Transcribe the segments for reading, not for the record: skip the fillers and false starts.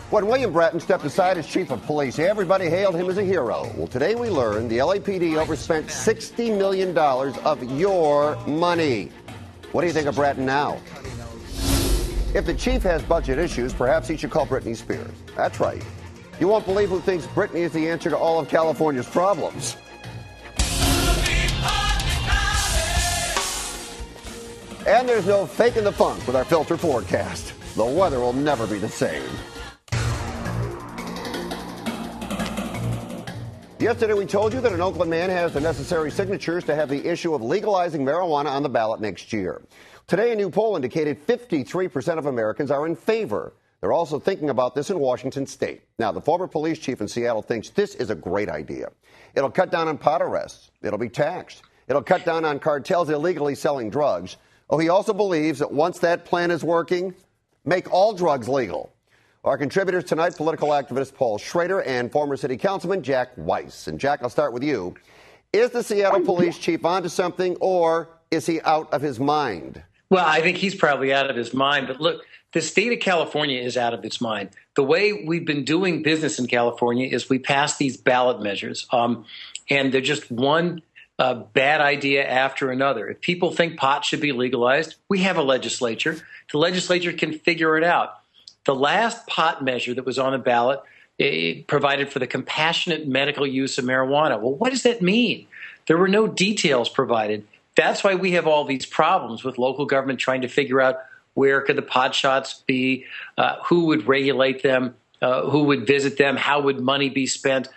When William Bratton stepped aside as chief of police, everybody hailed him as a hero. Well, today we learned the LAPD overspent $60 million of your money. What do you think of Bratton now? If the chief has budget issues, perhaps he should call Britney Spears. That's right. You won't believe who thinks Britney is the answer to all of California's problems. And there's no faking the funk with our filter forecast. The weather will never be the same. Yesterday, we told you that an Oakland man has the necessary signatures to have the issue of legalizing marijuana on the ballot next year. Today, a new poll indicated 53% of Americans are in favor. They're also thinking about this in Washington state. Now, the former police chief in Seattle thinks this is a great idea. It'll cut down on pot arrests. It'll be taxed. It'll cut down on cartels illegally selling drugs. Oh, he also believes that once that plan is working, make all drugs legal. Our contributors tonight, political activist Paul Schrader and former city councilman Jack Weiss. And Jack, I'll start with you. Is the Seattle police chief onto something, or is he out of his mind? Well, I think he's probably out of his mind. But look, the state of California is out of its mind. The way we've been doing business in California is we pass these ballot measures, and they're just one bad idea after another. If people think pot should be legalized, we have a legislature. The legislature can figure it out. The last pot measure that was on the ballot, it provided for the compassionate medical use of marijuana. Well, what does that mean? There were no details provided. That's why we have all these problems with local government trying to figure out where could the pot shots be, who would regulate them, who would visit them, how would money be spent.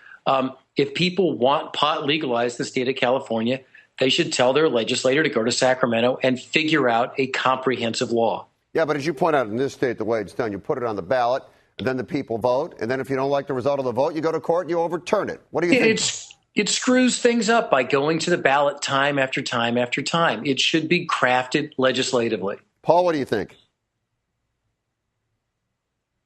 If people want pot legalized in the state of California, they should tell their legislator to go to Sacramento and figure out a comprehensive law. Yeah, but as you point out, in this state, the way it's done, you put it on the ballot, and then the people vote, and then if you don't like the result of the vote, you go to court and you overturn it. What do you think? It screws things up by going to the ballot time after time after time. It should be crafted legislatively. Paul, what do you think?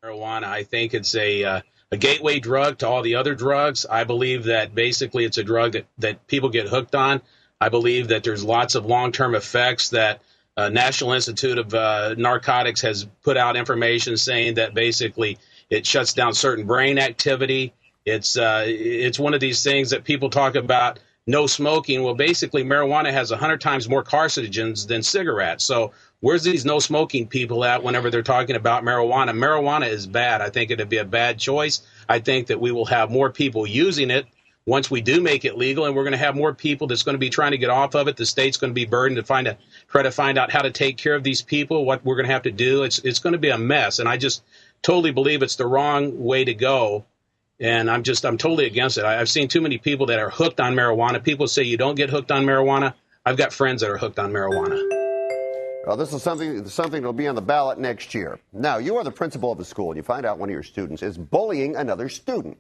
Marijuana, I think it's a gateway drug to all the other drugs. I believe that basically it's a drug that people get hooked on. I believe that there's lots of long-term effects that National Institute of Narcotics has put out information saying that basically it shuts down certain brain activity. It's one of these things that people talk about no smoking. Well, basically, marijuana has 100 times more carcinogens than cigarettes. So where's these no smoking people at whenever they're talking about marijuana? Marijuana is bad. I think it'd be a bad choice. I think that we will have more people using it once we do make it legal, and we're going to have more people that's going to be trying to get off of it. The state's going to be burdened to try to find out how to take care of these people, what we're going to have to do. It's going to be a mess, and I just totally believe it's the wrong way to go, and I'm totally against it. I've seen too many people that are hooked on marijuana. People say you don't get hooked on marijuana. I've got friends that are hooked on marijuana. Well, this is something that will be on the ballot next year. Now, you are the principal of a school, and you find out one of your students is bullying another student.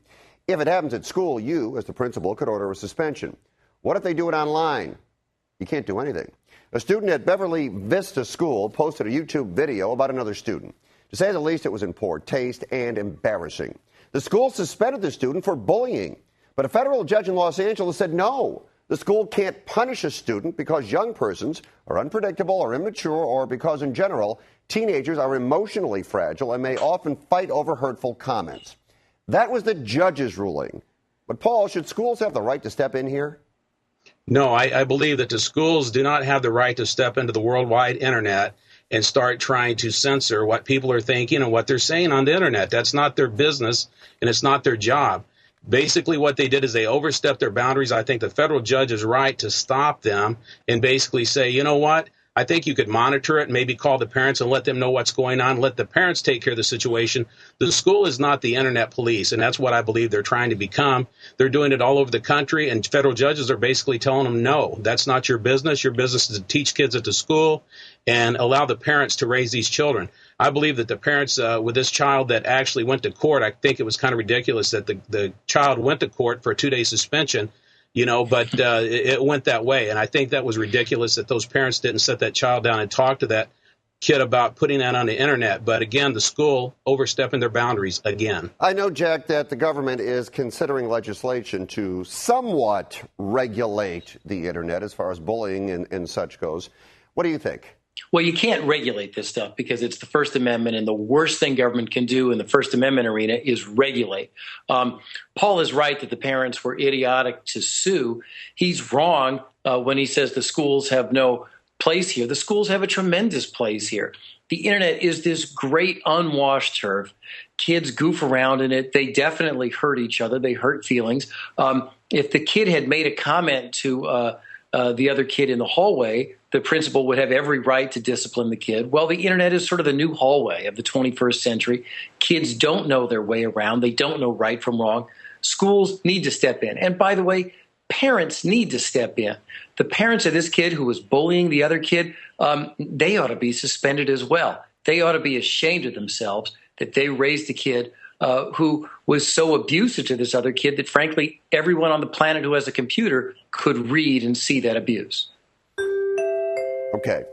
If it happens at school, you, as the principal, could order a suspension. What if they do it online? You can't do anything. A student at Beverly Vista School posted a YouTube video about another student. To say the least, it was in poor taste and embarrassing. The school suspended the student for bullying, but a federal judge in Los Angeles said no. The school can't punish a student because young persons are unpredictable or immature, or because, in general, teenagers are emotionally fragile and may often fight over hurtful comments. That was the judge's ruling. But, Paul, should schools have the right to step in here? No, I believe that the schools do not have the right to step into the worldwide internet and start trying to censor what people are thinking and what they're saying on the internet. That's not their business, and it's not their job. Basically, what they did is they overstepped their boundaries. I think the federal judge is right to stop them and basically say, you know what? I think you could monitor it and maybe call the parents and let them know what's going on. Let the parents take care of the situation. The school is not the internet police, and that's what I believe they're trying to become. They're doing it all over the country, and federal judges are basically telling them, no, that's not your business. Your business is to teach kids at the school and allow the parents to raise these children. I believe that the parents with this child that actually went to court, I think it was kind of ridiculous that the child went to court for a 2-day suspension. But it went that way. And I think that was ridiculous that those parents didn't sit that child down and talk to that kid about putting that on the internet. But again, the school overstepping their boundaries again. I know, Jack, that the government is considering legislation to somewhat regulate the internet as far as bullying and such goes. What do you think? Well, you can't regulate this stuff because it's the First Amendment, and the worst thing government can do in the First Amendment arena is regulate. Paul is right that the parents were idiotic to sue. He's wrong when he says the schools have no place here. The schools have a tremendous place here. The internet is this great unwashed turf. Kids goof around in it. They definitely hurt each other. They hurt feelings. If the kid had made a comment to the other kid in the hallway, the principal would have every right to discipline the kid. Well, the internet is sort of the new hallway of the 21st century. Kids don't know their way around. They don't know right from wrong. Schools need to step in. And by the way, parents need to step in. The parents of this kid who was bullying the other kid, they ought to be suspended as well. They ought to be ashamed of themselves that they raised a kid who was so abusive to this other kid that, frankly, everyone on the planet who has a computer could read and see that abuse. Okay.